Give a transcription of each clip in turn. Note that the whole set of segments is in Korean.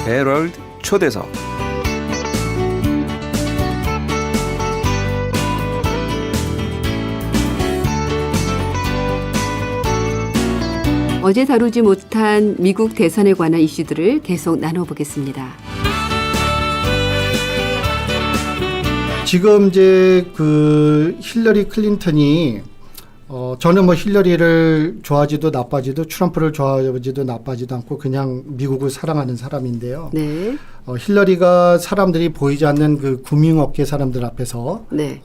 헤럴드 초대석. 어제 다루지 못한 미국 대선에 관한 이슈들을 계속 나눠보겠습니다. 지금 이제 그 힐러리 클린턴이 저는 뭐 힐러리를 좋아하지도 나빠지도 트럼프를 좋아하지도 나빠지도 않고 그냥 미국을 사랑하는 사람인데요. 네. 힐러리가 사람들이 보이지 않는 그 금융업계 사람들 앞에서 네.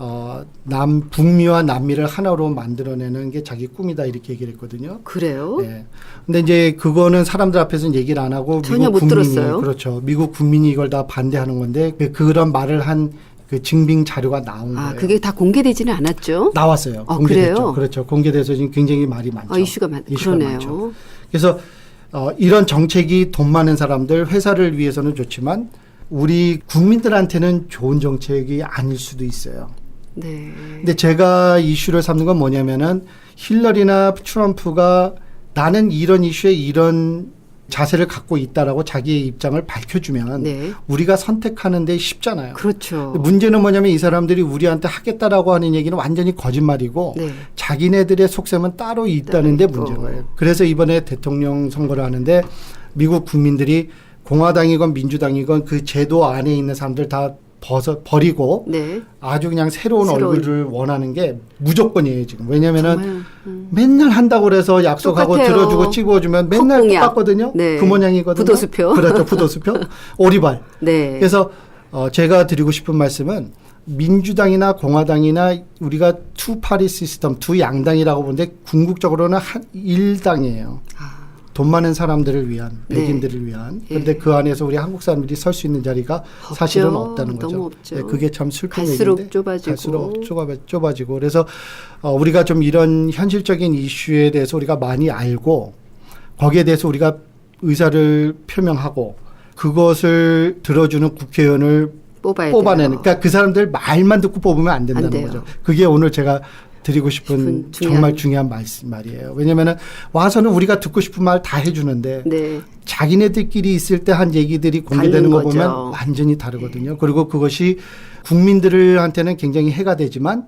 북미와 남미를 하나로 만들어내는 게 자기 꿈이다 이렇게 얘기를 했거든요. 그래요? 네. 근데 이제 그거는 사람들 앞에서는 얘기를 안 하고 전혀 미국 못 국민이, 들었어요. 그렇죠. 미국 국민이 이걸 다 반대하는 건데 그런 말을 한 그 증빙 자료가 나온 거예요. 그게 다 공개되지는 않았죠? 나왔어요. 공개됐죠. 그래요? 그렇죠. 공개돼서 지금 굉장히 말이 많죠. 이슈가 그러네요. 많죠. 그래서 이런 정책이 돈 많은 사람들, 회사를 위해서는 좋지만 우리 국민들한테는 좋은 정책이 아닐 수도 있어요. 네. 근데 제가 이슈를 삼는 건 뭐냐면은 힐러리나 트럼프가 나는 이런 이슈에 이런 자세를 갖고 있다라고 자기의 입장을 밝혀주면 네. 우리가 선택하는 데 쉽잖아요. 그렇죠. 문제는 뭐냐면 이 사람들이 우리한테 하겠다라고 하는 얘기는 완전히 거짓말이고 네. 자기네들의 속셈은 따로 있다는 데 있고. 문제인 거예요. 그래서 이번에 대통령 선거를 하는데 미국 국민들이 공화당이건 민주당이건 그 제도 안에 있는 사람들 다 버리고 네. 아주 그냥 새로운 얼굴을 원하는 게 무조건이에요 지금. 왜냐면은 정말, 맨날 한다고 그래서 약속하고 똑같아요. 들어주고 찍어주면 맨날 헛공약. 똑같거든요. 네. 그 모양이거든요. 부도수표. 그렇죠. 부도수표. 오리발. 네. 그래서 제가 드리고 싶은 말씀은 민주당이나 공화당이나 우리가 투 파리 시스템, 두 양당이라고 보는데 궁극적으로는 한 일당이에요. 돈 많은 사람들을 위한, 백인들을 위한. 그런데 그 안에서 우리 한국 사람들이 설 수 있는 자리가 없죠. 사실은 없다는 거죠. 너무 없죠. 네, 그게 참 슬픈 갈수록 얘기인데. 좁아지고. 갈수록 좁아지고. 그래서 우리가 좀 이런 현실적인 이슈에 대해서 우리가 많이 알고 거기에 대해서 우리가 의사를 표명하고 그것을 들어주는 국회의원을 뽑아내는. 그러니까 그 사람들 말만 듣고 뽑으면 안 된다는 거죠. 그게 오늘 제가 드리고 싶은 정말 중요한 말이에요. 왜냐하면 와서는 우리가 듣고 싶은 말 다 해주는데 네. 자기네들끼리 있을 때 한 얘기들이 공개되는 거 보면 완전히 다르거든요. 그리고 그것이 국민들한테는 굉장히 해가 되지만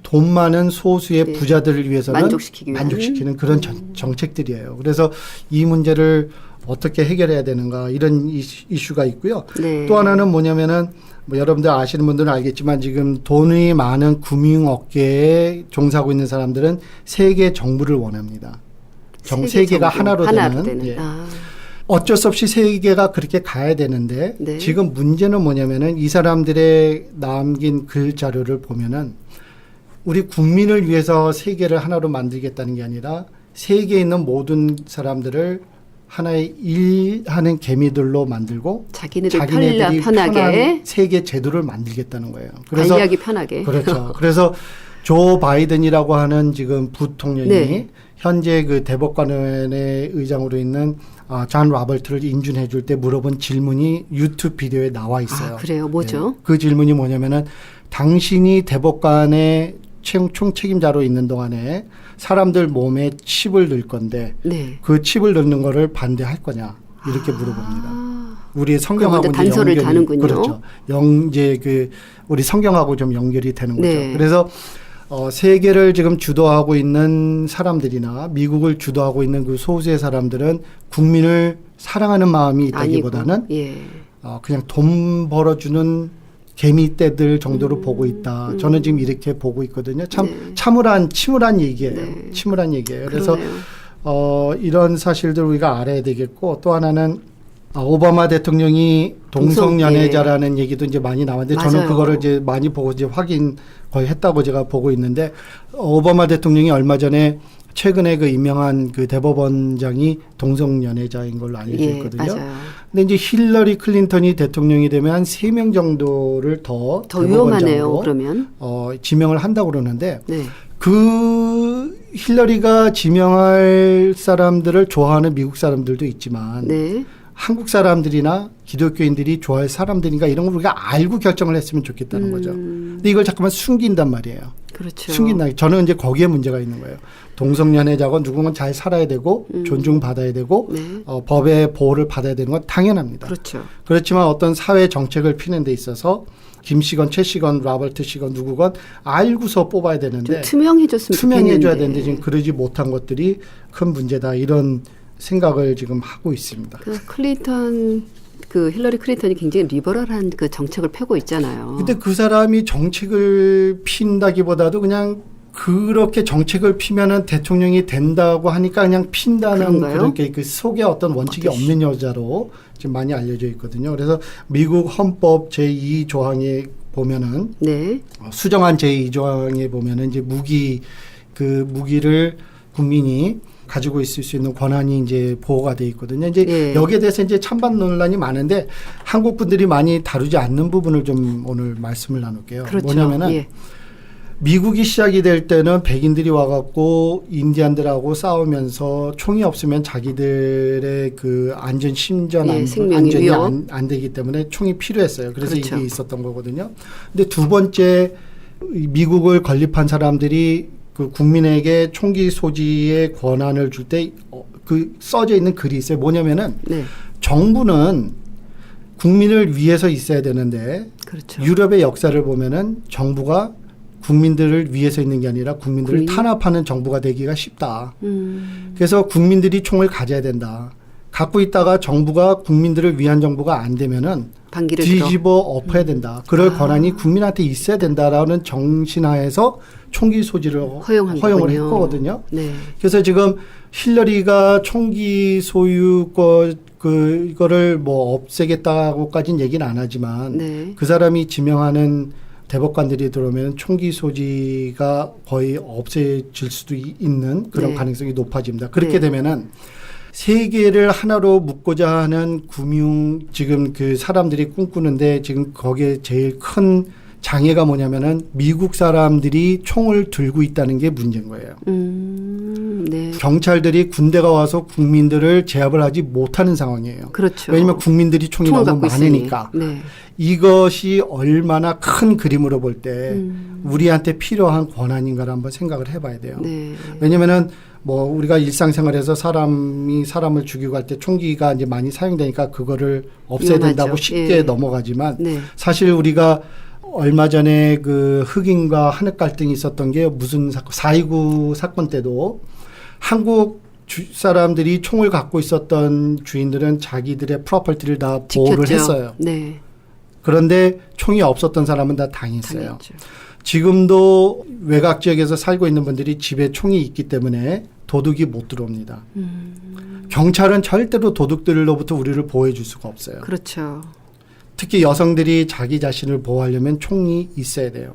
돈 많은 소수의 부자들을 위해서는 만족시키는 그런 정책들이에요. 그래서 이 문제를 어떻게 해결해야 되는가 이런 이슈가 있고요. 네. 또 하나는 뭐냐면은 뭐 여러분들 아시는 분들은 알겠지만 지금 돈이 많은 금융업계에 종사하고 있는 사람들은 세계 정부를 원합니다. 세계가 하나로 되는. 예. 어쩔 수 없이 세계가 그렇게 가야 되는데 네. 지금 문제는 뭐냐면은 이 사람들의 남긴 글 자료를 보면은 우리 국민을 위해서 세계를 하나로 만들겠다는 게 아니라 세계에 있는 모든 사람들을 하나의 일하는 개미들로 만들고 자기네들이 편하게 세계 제도를 만들겠다는 거예요. 그래서 관리하기 편하게. 그렇죠. 그래서 조 바이든이라고 하는 지금 부통령이 네. 현재 그 대법관의 의장으로 있는 존 로버트를 인준해 줄 때 물어본 질문이 유튜브 비디오에 나와 있어요. 그래요? 뭐죠? 네. 그 질문이 뭐냐면은 당신이 대법관의 총책임자로 있는 동안에 사람들 몸에 칩을 넣을 건데 네. 그 칩을 넣는 거를 반대할 거냐 이렇게 물어봅니다. 우리 성경하고 이제 단서를 다는군요. 그렇죠. 이제 그 우리 성경하고 좀 연결이 되는 거죠. 네. 그래서 세계를 지금 주도하고 있는 사람들이나 미국을 주도하고 있는 그 소수의 사람들은 국민을 사랑하는 마음이 있다기보다는 그냥 돈 벌어주는 개미떼들 정도로 보고 있다. 저는 지금 이렇게 보고 있거든요. 참 침울한 얘기예요. 네. 침울한 얘기예요. 그래서 이런 사실들 우리가 알아야 되겠고 또 하나는 오바마 대통령이 동성연애자라는 얘기도 이제 많이 나왔는데 맞아요. 저는 그거를 이제 많이 보고 이제 확인 거의 했다고 제가 보고 있는데 오바마 대통령이 얼마 전에 최근에 그 임명한 그 대법원장이 동성연애자인 걸로 알려져 있거든요. 맞아요. 근데 이제 힐러리 클린턴이 대통령이 되면 한 3명 정도를 더 위험하네요. 그러면 지명을 한다고 그러는데 네. 그 힐러리가 지명할 사람들을 좋아하는 미국 사람들도 있지만 네. 한국 사람들이나 기독교인들이 좋아할 사람들인가 이런 걸 우리가 알고 결정을 했으면 좋겠다는 거죠. 근데 이걸 잠깐만 숨긴단 말이에요. 그렇죠. 숨긴다. 저는 이제 거기에 문제가 있는 거예요. 동성연애자건 누군가 잘 살아야 되고 존중받아야 되고 네. 법의 보호를 받아야 되는 건 당연합니다. 그렇죠. 그렇지만 어떤 사회 정책을 피는 데 있어서 김 씨건 최 씨건 라버트 씨건 누구건 알고서 뽑아야 되는데 좀 투명해졌으면 투명해져야 좋겠는데. 되는데 지금 그러지 못한 것들이 큰 문제다. 이런 생각을 지금 하고 있습니다. 힐러리 클린턴이 굉장히 리버럴한 그 정책을 펴고 있잖아요. 근데 그 사람이 정책을 핀다기보다도 그냥 그렇게 정책을 피면은 대통령이 된다고 하니까 그냥 핀다는 그런가요? 그렇게 그 속에 어떤 원칙이 어떠시- 없는 여자로 지금 많이 알려져 있거든요. 그래서 미국 헌법 제2조항에 보면은 네. 수정한 제2조항에 보면은 이제 무기를 국민이 가지고 있을 수 있는 권한이 이제 보호가 돼 있거든요. 이제 예. 여기에 대해서 이제 찬반 논란이 많은데 한국 분들이 많이 다루지 않는 부분을 좀 오늘 말씀을 나눌게요. 그렇죠. 뭐냐면은 예. 미국이 시작이 될 때는 백인들이 와갖고 인디안들하고 싸우면서 총이 없으면 자기들의 그 안전 심전 예, 생명의 안전이 위협. 안 되기 때문에 총이 필요했어요. 그래서 그렇죠. 이게 있었던 거거든요. 근데 두 번째 미국을 건립한 사람들이 그 국민에게 총기 소지의 권한을 줄 때 그 써져 있는 글이 있어요. 뭐냐면은 네. 정부는 국민을 위해서 있어야 되는데 그렇죠. 유럽의 역사를 보면은 정부가 국민들을 위해서 있는 게 아니라 국민들을 탄압하는 정부가 되기가 쉽다. 그래서 국민들이 총을 가져야 된다. 갖고 있다가 정부가 국민들을 위한 정부가 안 되면은 반기를 뒤집어 엎어야 된다. 그럴 권한이 국민한테 있어야 된다라는 정신하에서 총기 소지를 허용한 허용을 거군요. 했거든요. 네. 그래서 지금 힐러리가 총기 소유권 이거를 뭐 없애겠다고까지는 얘기는 안 하지만 네. 그 사람이 지명하는 대법관들이 들어오면 총기 소지가 거의 없애질 수도 있는 그런 네. 가능성이 높아집니다. 그렇게 네. 되면은 세계를 하나로 묶고자 하는 지금 그 사람들이 꿈꾸는데 지금 거기에 제일 큰 장애가 뭐냐면은 미국 사람들이 총을 들고 있다는 게 문제인 거예요. 네. 경찰들이 군대가 와서 국민들을 제압을 하지 못하는 상황이에요. 그렇죠. 왜냐하면 국민들이 총이 총을 너무 갖고 많으니까. 있으니. 네. 이것이 얼마나 큰 그림으로 볼 때 우리한테 필요한 권한인가를 한번 생각을 해봐야 돼요. 네. 왜냐면은 뭐 우리가 일상생활에서 사람이 사람을 죽이고 할 때 총기가 이제 많이 사용되니까 그거를 없애야 위험하죠. 된다고 쉽게 예. 넘어가지만 네. 사실 우리가 얼마 전에 그 흑인과 한흑 갈등이 있었던 게 무슨 사건, 4.29 사건 때도 한국 사람들이 총을 갖고 있었던 주인들은 자기들의 프로퍼티를 다 보호를 지켰죠. 했어요. 네. 그런데 총이 없었던 사람은 다 당했어요. 당했죠. 지금도 외곽 지역에서 살고 있는 분들이 집에 총이 있기 때문에 도둑이 못 들어옵니다. 경찰은 절대로 도둑들로부터 우리를 보호해 줄 수가 없어요. 그렇죠. 특히 여성들이 자기 자신을 보호하려면 총이 있어야 돼요.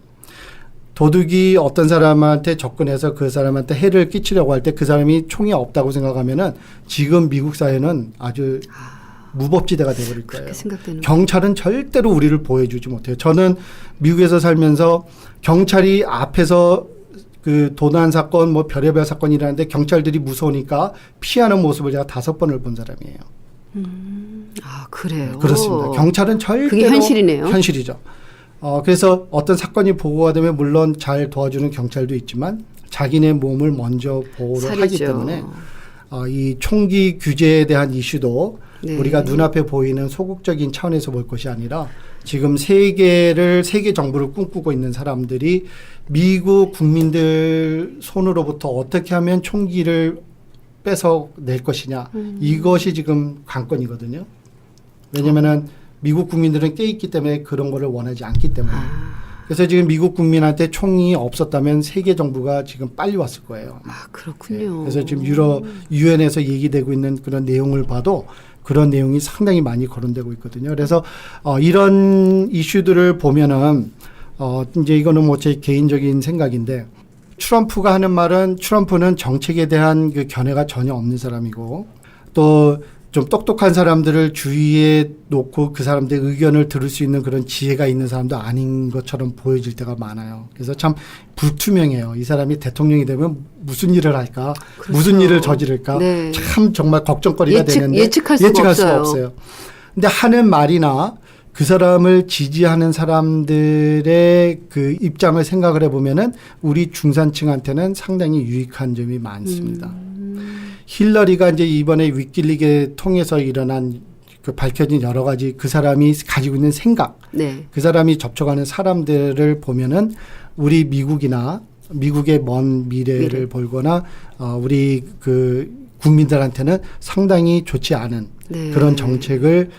도둑이 어떤 사람한테 접근해서 그 사람한테 해를 끼치려고 할 때 그 사람이 총이 없다고 생각하면은 지금 미국 사회는 아주 무법지대가 돼버릴 거예요. 그렇게 생각되는 경찰은 절대로 우리를 보호해주지 못해요. 저는 미국에서 살면서 경찰이 앞에서 그 도난 사건, 뭐 별의별 사건이라는데 경찰들이 무서우니까 피하는 모습을 제가 5번을 본 사람이에요. 아, 그래요. 그렇습니다. 경찰은 절대로 그게 현실이네요. 현실이죠. 그래서 어떤 사건이 보고가 되면 물론 잘 도와주는 경찰도 있지만 자기네 몸을 먼저 보호를 하기 살이죠. 때문에 이 총기 규제에 대한 이슈도 네. 우리가 눈앞에 보이는 소극적인 차원에서 볼 것이 아니라 지금 세계 정부를 꿈꾸고 있는 사람들이 미국 국민들 손으로부터 어떻게 하면 총기를 뺏어낼 것이냐 이것이 지금 관건이거든요. 왜냐하면은 미국 국민들은 깨있기 때문에 그런 거를 원하지 않기 때문에. 그래서 지금 미국 국민한테 총이 없었다면 세계 정부가 지금 빨리 왔을 거예요. 아, 그렇군요. 그래서 지금 유엔에서 얘기되고 있는 그런 내용을 봐도 그런 내용이 상당히 많이 거론되고 있거든요. 그래서 이런 이슈들을 보면은 이제 이거는 뭐 제 개인적인 생각인데 트럼프가 하는 말은 트럼프는 정책에 대한 그 견해가 전혀 없는 사람이고 또 좀 똑똑한 사람들을 주위에 놓고 그 사람들의 의견을 들을 수 있는 그런 지혜가 있는 사람도 아닌 것처럼 보여질 때가 많아요. 그래서 참 불투명해요. 이 사람이 대통령이 되면 무슨 일을 할까? 그렇죠. 무슨 일을 저지를까? 네. 참 정말 걱정거리가 되는데 예측할 수가 수가 없어요. 근데 하는 말이나 그 사람을 지지하는 사람들의 그 입장을 생각을 해보면은 우리 중산층한테는 상당히 유익한 점이 많습니다. 힐러리가 이제 이번에 위킬리그 통해서 일어난 그 밝혀진 여러 가지 그 사람이 가지고 있는 생각, 네. 그 사람이 접촉하는 사람들을 보면은 우리 미국이나 미국의 먼 미래를 보거나 우리 그 국민들한테는 상당히 좋지 않은 네. 그런 정책을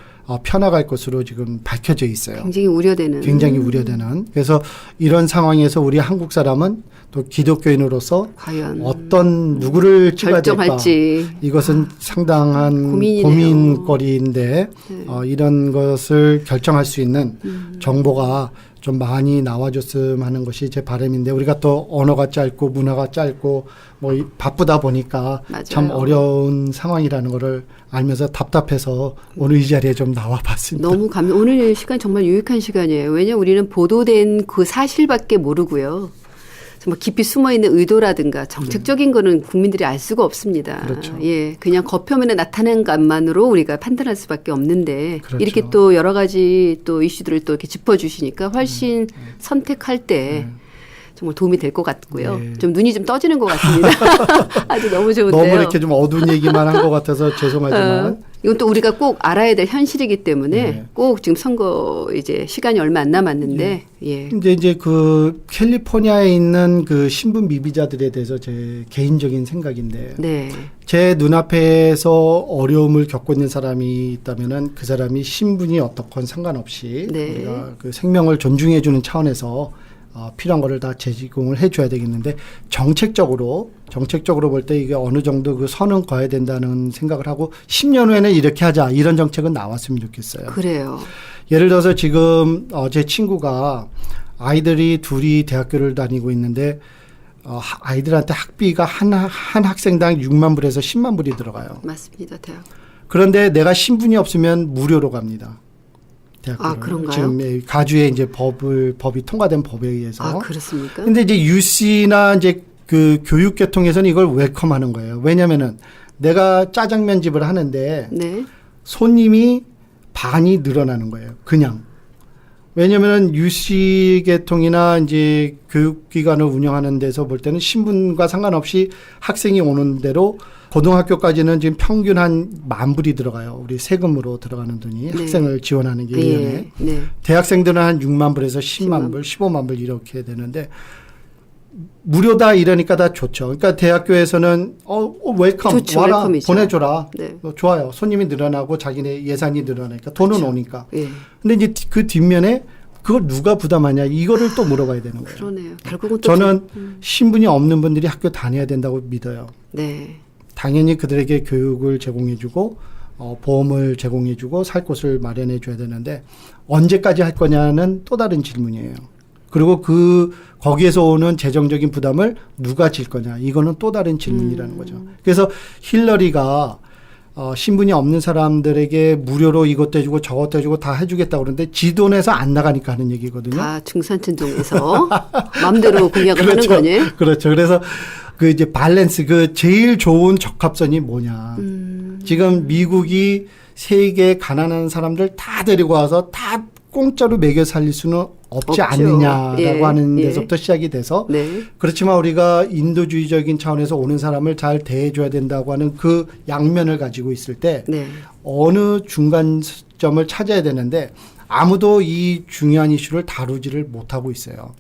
펴나갈 것으로 지금 밝혀져 있어요. 굉장히 우려되는. 굉장히 우려되는. 그래서 이런 상황에서 우리 한국 사람은 또 기독교인으로서 과연 어떤 누구를 찍어야 될까? 결정할지. 이것은 상당한 고민이네요. 고민거리인데 네. 이런 것을 결정할 수 있는 정보가 좀 많이 나와줬으면 하는 것이 제 바람인데 우리가 또 언어가 짧고 문화가 짧고 뭐 바쁘다 보니까 맞아요. 참 어려운 상황이라는 거를 알면서 답답해서 오늘 이 자리에 좀 나와봤습니다. 너무 오늘 시간 정말 유익한 시간이에요. 왜냐하면 우리는 보도된 그 사실밖에 모르고요. 정말 깊이 숨어있는 의도라든가 정책적인 거는 국민들이 알 수가 없습니다. 그렇죠. 예, 그냥 겉표면에 나타낸 것만으로 우리가 판단할 수밖에 없는데 그렇죠. 이렇게 또 여러 가지 또 이슈들을 또 이렇게 짚어주시니까 훨씬 선택할 때 정말 도움이 될 것 같고요. 네. 좀 눈이 좀 떠지는 것 같습니다. 아주 너무 좋은데요. 너무 이렇게 좀 어두운 얘기만 한 것 같아서 죄송하지만 이건 또 우리가 꼭 알아야 될 현실이기 때문에 네. 꼭 지금 선거 이제 시간이 얼마 안 남았는데 예. 근데 이제 그 캘리포니아에 있는 그 신분 미비자들에 대해서 제 개인적인 생각인데 네. 제 눈앞에서 어려움을 겪고 있는 사람이 있다면은 그 사람이 신분이 어떻건 상관없이 네. 우리가 그 생명을 존중해 주는 차원에서 필요한 거를 다 제공을 해줘야 되겠는데 정책적으로 볼 때 이게 어느 정도 그 선은 거야 된다는 생각을 하고 10년 후에는 이렇게 하자 이런 정책은 나왔으면 좋겠어요. 그래요. 예를 들어서 지금 제 친구가 아이들이 둘이 대학교를 다니고 있는데 아이들한테 학비가 한 학생당 6만 불에서 10만 불이 들어가요. 맞습니다. 대학. 그런데 내가 신분이 없으면 무료로 갑니다. 대학교를. 아, 그런가요? 지금 가주에 이제 법이 통과된 법에 의해서. 아, 그렇습니까? 근데 이제 UC나 이제 그 교육 계통에서는 이걸 웰컴하는 거예요. 왜냐면은 내가 짜장면 집을 하는데 네. 손님이 반이 늘어나는 거예요. 그냥. 왜냐면은 UC 계통이나 이제 교육기관을 운영하는 데서 볼 때는 신분과 상관없이 학생이 오는 대로 고등학교까지는 지금 평균 한 10,000불이 들어가요. 우리 세금으로 들어가는 돈이 네. 학생을 지원하는 게 1년에. 네. 네. 대학생들은 한 6만 불에서 10만 불, 15만 불 이렇게 되는데 무료다 이러니까 다 좋죠. 그러니까 대학교에서는 웰컴 좋죠. 와라 웰컴이죠. 보내줘라. 네. 좋아요. 손님이 늘어나고 자기네 예산이 늘어나니까 돈은 그렇죠. 오니까. 예. 근데 이제 그 뒷면에 그걸 누가 부담하냐 이거를 또 물어봐야 되는 거예요. 그러네요. 결국은 또 저는 신분이 없는 분들이 학교 다녀야 된다고 믿어요. 네. 당연히 그들에게 교육을 제공해주고 보험을 제공해주고 살 곳을 마련해줘야 되는데 언제까지 할 거냐는 또 다른 질문이에요. 그리고 거기에서 오는 재정적인 부담을 누가 질 거냐 이거는 또 다른 질문이라는 거죠. 그래서 힐러리가 신분이 없는 사람들에게 무료로 이것도 해주고 저것도 해주고 다 해주겠다고 그러는데 지 돈에서 안 나가니까 하는 얘기거든요. 다 중산층 중에서 마음대로 공약을 그렇죠. 하는 거니? 그렇죠. 그래서 그 이제 밸런스 그 제일 좋은 적합선이 뭐냐. 지금 미국이 세계 가난한 사람들 다 데리고 와서 다 공짜로 먹여 살릴 수는 없지 없죠. 않느냐라고 예. 하는 예. 데서부터 시작이 돼서 네. 그렇지만 우리가 인도주의적인 차원에서 오는 사람을 잘 대해줘야 된다고 하는 그 양면을 가지고 있을 때 네. 어느 중간점을 찾아야 되는데 아무도 이 중요한 이슈를 다루지를 못하고 있어요.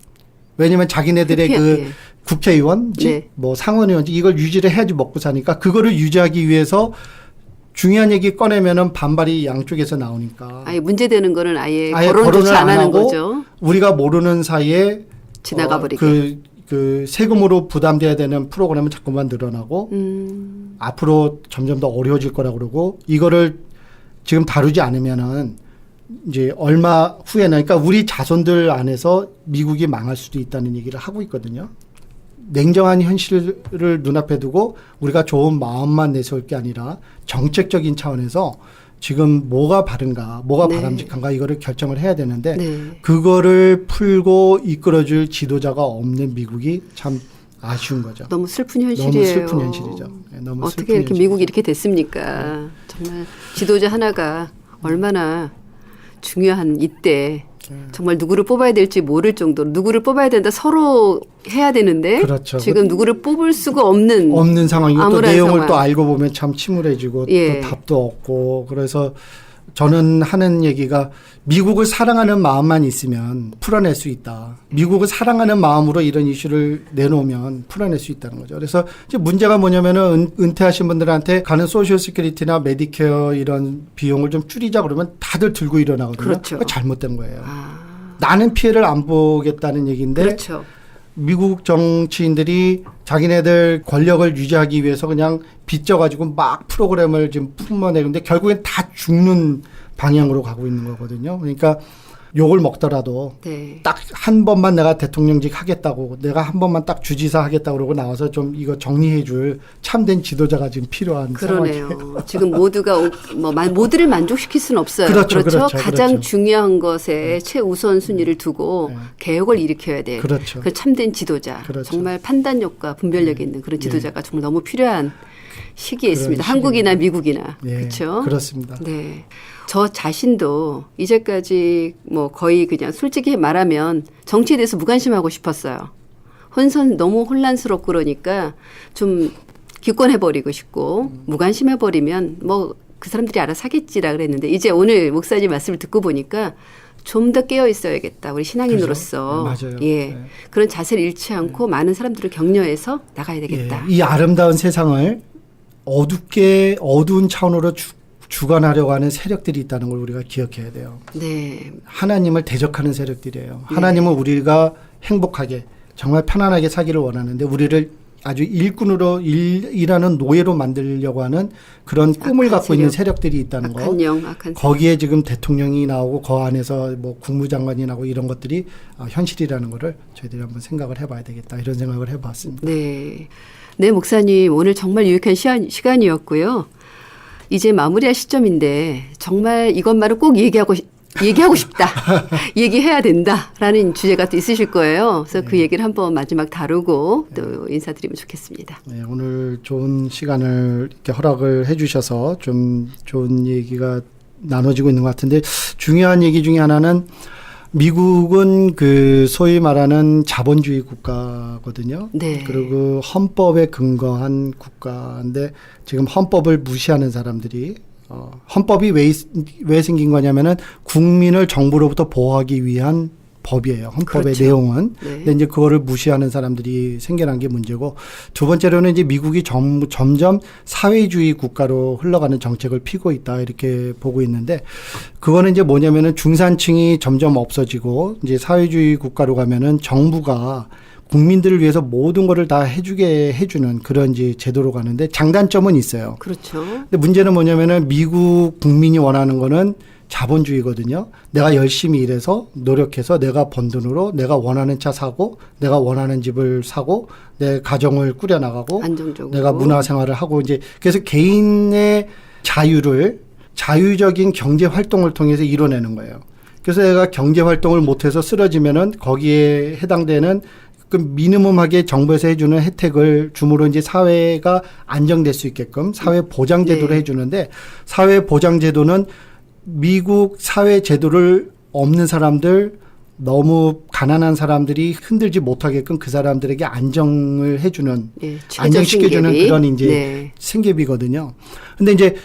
왜냐하면 자기네들의 그 국회의원직, 네. 뭐 상원의원직 이걸 유지를 해야지 먹고 사니까 그거를 유지하기 위해서 중요한 얘기 꺼내면은 반발이 양쪽에서 나오니까 아예 문제되는 거는 아예 거론을 거론조차 안 안 하는 하고 거죠. 우리가 모르는 사이에 지나가 버리게. 그 세금으로 부담돼야 되는 프로그램은 자꾸만 늘어나고 앞으로 점점 더 어려워질 거라고 그러고 이거를 지금 다루지 않으면은 이제 얼마 후에는 그러니까 우리 자손들 안에서 미국이 망할 수도 있다는 얘기를 하고 있거든요. 냉정한 현실을 눈앞에 두고 우리가 좋은 마음만 내세울 게 아니라 정책적인 차원에서 지금 뭐가 바른가, 뭐가 네. 바람직한가 이거를 결정을 해야 되는데 네. 그거를 풀고 이끌어줄 지도자가 없는 미국이 참 아쉬운 거죠. 너무 슬픈 현실이에요. 너무 슬픈 현실이죠. 네, 너무 어떻게 슬픈 이렇게 현실이죠. 미국이 이렇게 됐습니까? 정말 지도자 하나가 얼마나 중요한 이때 정말 누구를 뽑아야 될지 모를 정도로 누구를 뽑아야 된다 서로 해야 되는데 그렇죠. 지금 누구를 뽑을 수가 없는 상황이고 또 암울한 내용을 상황. 또 알고 보면 참 침울해지고 예. 또 답도 없고 그래서 저는 하는 얘기가 미국을 사랑하는 마음만 있으면 풀어낼 수 있다. 미국을 사랑하는 마음으로 이런 이슈를 내놓으면 풀어낼 수 있다는 거죠. 그래서 이제 문제가 뭐냐면은 은퇴하신 분들한테 가는 소셜 시큐리티나 메디케어 이런 비용을 좀 줄이자 그러면 다들 들고 일어나거든요. 그렇죠. 그거 잘못된 거예요. 나는 피해를 안 보겠다는 얘기인데 그렇죠. 미국 정치인들이 자기네들 권력을 유지하기 위해서 그냥 빚져가지고 막 프로그램을 지금 품어내는데 결국엔 다 죽는 방향으로 가고 있는 거거든요. 그러니까 욕을 먹더라도 네. 딱 한 번만 내가 대통령직 하겠다고 내가 한 번만 딱 주지사 하겠다고 그러고 나와서 좀 이거 정리해 줄 참된 지도자가 지금 필요한 그러네요. 상황이에요. 지금 모두가 모두를 만족시킬 수는 없어요. 그렇죠. 가장 그렇죠. 중요한 것에 최우선 순위를 두고 개혁을 일으켜야 될 그렇죠. 그 참된 지도자. 그렇죠. 정말 판단력과 분별력이 있는 그런 지도자가 정말 너무 필요한 시기에 있습니다. 한국이나 미국이나. 예, 그렇죠? 그렇습니다. 네. 저 자신도 이제까지 거의 그냥 솔직히 말하면 정치에 대해서 무관심하고 싶었어요. 너무 혼란스럽고 그러니까 좀 기권해버리고 싶고 무관심해버리면 그 사람들이 알아서 하겠지라 그랬는데 이제 오늘 목사님 말씀을 듣고 보니까 좀 더 깨어 있어야겠다. 우리 신앙인으로서. 그렇죠. 네, 맞아요. 예. 네. 그런 자세를 잃지 않고 많은 사람들을 격려해서 나가야 되겠다. 예, 이 아름다운 세상을 어두운 차원으로 주관하려고 하는 세력들이 있다는 걸 우리가 기억해야 돼요. 네. 하나님을 대적하는 세력들이에요. 하나님은 우리가 행복하게 정말 편안하게 살기를 원하는데 우리를 아주 일하는 노예로 만들려고 하는 그런 꿈을 갖고 있는 세력들이 있다는 거. 악한 거기에 지금 대통령이 나오고 그 안에서 국무장관이 나오고 이런 것들이 현실이라는 거를 저희들이 한번 생각을 해봐야 되겠다 이런 생각을 해봤습니다. 네. 네, 목사님 오늘 정말 유익한 시간이었고요. 이제 마무리할 시점인데 정말 이것만은 꼭 얘기하고 싶다. 얘기해야 된다라는 주제가 또 있으실 거예요. 그래서 그 얘기를 한번 마지막 다루고 또 인사드리면 좋겠습니다. 네, 오늘 좋은 시간을 이렇게 허락을 해 주셔서 좀 좋은 얘기가 나눠지고 있는 것 같은데 중요한 얘기 중에 하나는 미국은 그 소위 말하는 자본주의 국가거든요. 네. 그리고 헌법에 근거한 국가인데 지금 헌법을 무시하는 사람들이 헌법이 왜 생긴 거냐면은 국민을 정부로부터 보호하기 위한 법이에요. 헌법의 그렇죠. 내용은. 네. 근데 이제 그거를 무시하는 사람들이 생겨난 게 문제고 두 번째로는 이제 미국이 점점 사회주의 국가로 흘러가는 정책을 피고 있다 이렇게 보고 있는데 그거는 이제 뭐냐면은 중산층이 점점 없어지고 이제 사회주의 국가로 가면은 정부가 국민들을 위해서 모든 것을 다 해주는 그런 이제 제도로 가는데 장단점은 있어요. 그렇죠. 근데 문제는 뭐냐면은 미국 국민이 원하는 거는 자본주의거든요. 내가 열심히 일해서 노력해서 내가 번 돈으로 내가 원하는 차 사고 내가 원하는 집을 사고 내 가정을 꾸려나가고 안정적으로 내가 문화생활을 하고 이제 그래서 개인의 자유적인 경제 활동을 통해서 이뤄내는 거예요. 그래서 내가 경제 활동을 못해서 쓰러지면은 거기에 해당되는 그 미니멈하게 정부에서 해주는 혜택을 줌으로 이제 사회가 안정될 수 있게끔 사회 보장 제도를 해주는데 사회 보장 제도는 미국 사회 제도를 없는 사람들 너무 가난한 사람들이 흔들지 못하게끔 그 사람들에게 안정을 해주는 안정시켜주는 그런 이제 생계비거든요. 근데 이제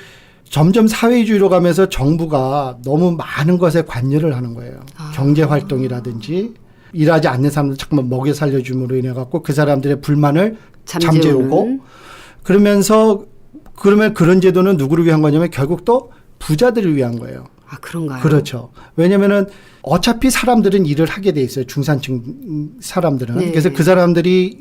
점점 사회주의로 가면서 정부가 너무 많은 것에 관여를 하는 거예요. 경제 활동이라든지 일하지 않는 사람들 자꾸만 먹여 살려줌으로 인해 갖고 그 사람들의 불만을 잠재우고 그러면 그런 제도는 누구를 위한 거냐면 결국 또 부자들을 위한 거예요. 아, 그런가요? 그렇죠. 왜냐면은 어차피 사람들은 일을 하게 돼 있어요. 중산층 사람들은. 네. 그래서 그 사람들의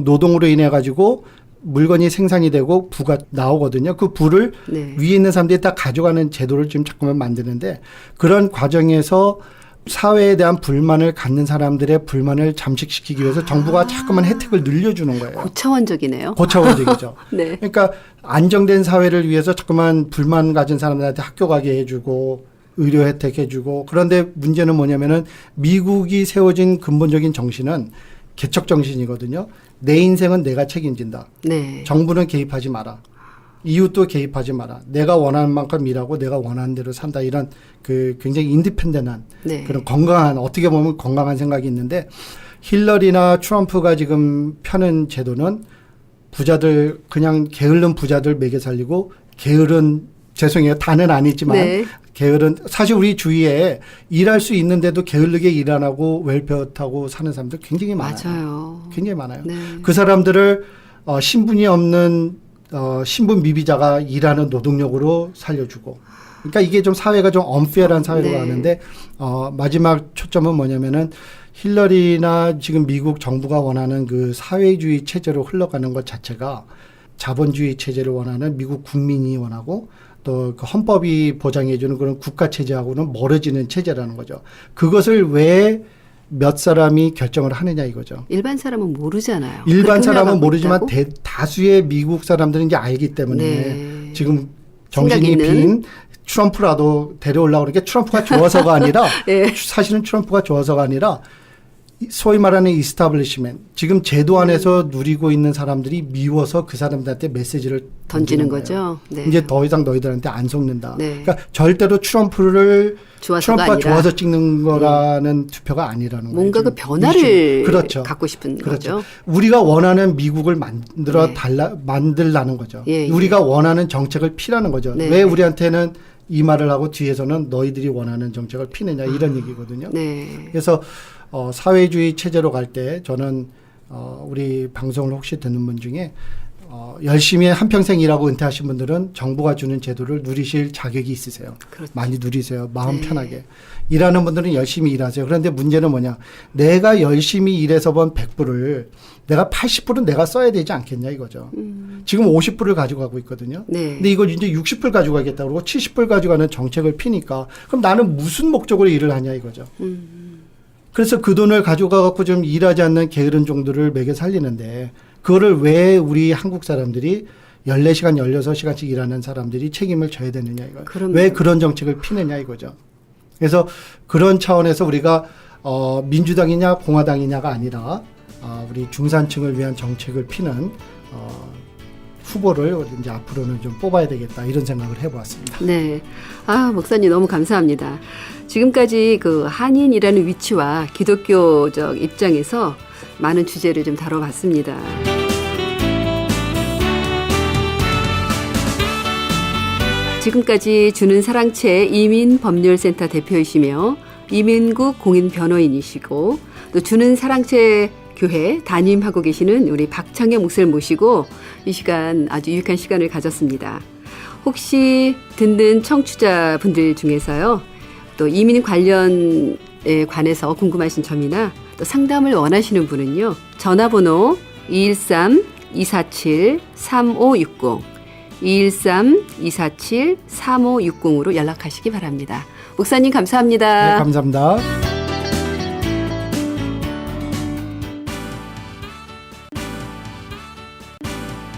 노동으로 인해 가지고 물건이 생산이 되고 부가 나오거든요. 그 부를 위에 있는 사람들이 다 가져가는 제도를 지금 자꾸만 만드는데 그런 과정에서 사회에 대한 불만을 갖는 사람들의 불만을 잠식시키기 위해서 정부가 자꾸만 혜택을 늘려주는 거예요. 고차원적이네요. 고차원적이죠. 네. 그러니까 안정된 사회를 위해서 자꾸만 불만 가진 사람들한테 학교 가게 해주고 의료 혜택 해주고 그런데 문제는 뭐냐면은 미국이 세워진 근본적인 정신은 개척 정신이거든요. 내 인생은 내가 책임진다. 네. 정부는 개입하지 마라. 이웃도 개입하지 마라. 내가 원하는 만큼 일하고 내가 원하는 대로 산다. 이런 그 굉장히 인디펜던한 네. 그런 건강한 어떻게 보면 건강한 생각이 있는데 힐러리나 트럼프가 지금 펴는 제도는 부자들 그냥 게으른 부자들 먹여 살리고 게으른 죄송해요. 다는 아니지만 네. 게으른 사실 우리 주위에 일할 수 있는데도 게을르게 일 안 하고 웰페어 타고 사는 사람들 굉장히 많아요. 맞아요. 굉장히 많아요. 네. 그 사람들을 신분이 없는 신분 미비자가 일하는 노동력으로 살려주고. 그러니까 이게 좀 사회가 좀 언페어한 사회로 네. 가는데 마지막 초점은 뭐냐면은 힐러리나 지금 미국 정부가 원하는 그 사회주의 체제로 흘러가는 것 자체가 자본주의 체제를 원하는 미국 국민이 원하고 또 그 헌법이 보장해주는 그런 국가 체제하고는 멀어지는 체제라는 거죠. 그것을 왜 몇 사람이 결정을 하느냐 이거죠. 일반 사람은 모르잖아요. 일반 그렇게 사람은 흘러가고 모르지만 있다고? 다수의 미국 사람들은 이제 알기 때문에 네. 지금 정신이 생각 있는. 빈 트럼프라도 데려오려고 그러니까 트럼프가 좋아서가 아니라 네. 사실은 트럼프가 좋아서가 아니라 소위 말하는 이스타블리시먼 지금 제도 안에서 누리고 있는 사람들이 미워서 그 사람들한테 메시지를 던지는 거예요. 거죠. 네. 이제 더 이상 너희들한테 안 속는다. 네. 그러니까 절대로 트럼프가 좋아서가 아니라 좋아서 찍는 거라는 투표가 아니라는 뭔가 거예요. 그 변화를 그렇죠. 갖고 싶은 그렇죠. 거죠. 우리가 원하는 미국을 만들어 네. 만들라는 거죠. 예, 예. 우리가 원하는 정책을 피라는 거죠. 네. 왜 우리한테는 이 말을 하고 뒤에서는 너희들이 원하는 정책을 피느냐 이런 얘기거든요. 네. 그래서 사회주의 체제로 갈 때 저는 우리 방송을 혹시 듣는 분 중에 열심히 한평생 일하고 은퇴하신 분들은 정부가 주는 제도를 누리실 자격이 있으세요. 그렇죠. 많이 누리세요. 마음 네. 편하게. 일하는 분들은 열심히 일하세요. 그런데 문제는 뭐냐. 내가 열심히 일해서 번 100불을 내가 80불은 내가 써야 되지 않겠냐 이거죠. 지금 50불을 가지고 가고 있거든요. 네. 근데 이걸 이제 60불 가지고 가겠다 그러고 70불 가지고 가는 정책을 피니까 그럼 나는 무슨 목적으로 일을 하냐 이거죠. 그래서 그 돈을 가져가 갖고 좀 일하지 않는 게으른 종들을 먹여 살리는데 그거를 왜 우리 한국 사람들이 14시간, 16시간씩 일하는 사람들이 책임을 져야 되느냐 이거예요. 그럼요. 왜 그런 정책을 피느냐 이거죠. 그래서 그런 차원에서 우리가 민주당이냐 공화당이냐가 아니라 우리 중산층을 위한 정책을 피는 후보를 이제 앞으로는 좀 뽑아야 되겠다 이런 생각을 해보았습니다. 네. 목사님 너무 감사합니다. 지금까지 그 한인이라는 위치와 기독교적 입장에서 많은 주제를 좀 다뤄봤습니다. 지금까지 주는 사랑채 이민법률센터 대표이시며 이민국 공인변호인이시고 또 주는 사랑채 교회 담임하고 계시는 우리 박창영 목사를 모시고 이 시간 아주 유익한 시간을 가졌습니다. 혹시 듣는 청취자분들 중에서요. 또 이민 관련에 관해서 궁금하신 점이나 또 상담을 원하시는 분은요. 전화번호 213-247-3560 213-247-3560으로 연락하시기 바랍니다. 목사님 감사합니다. 네, 감사합니다.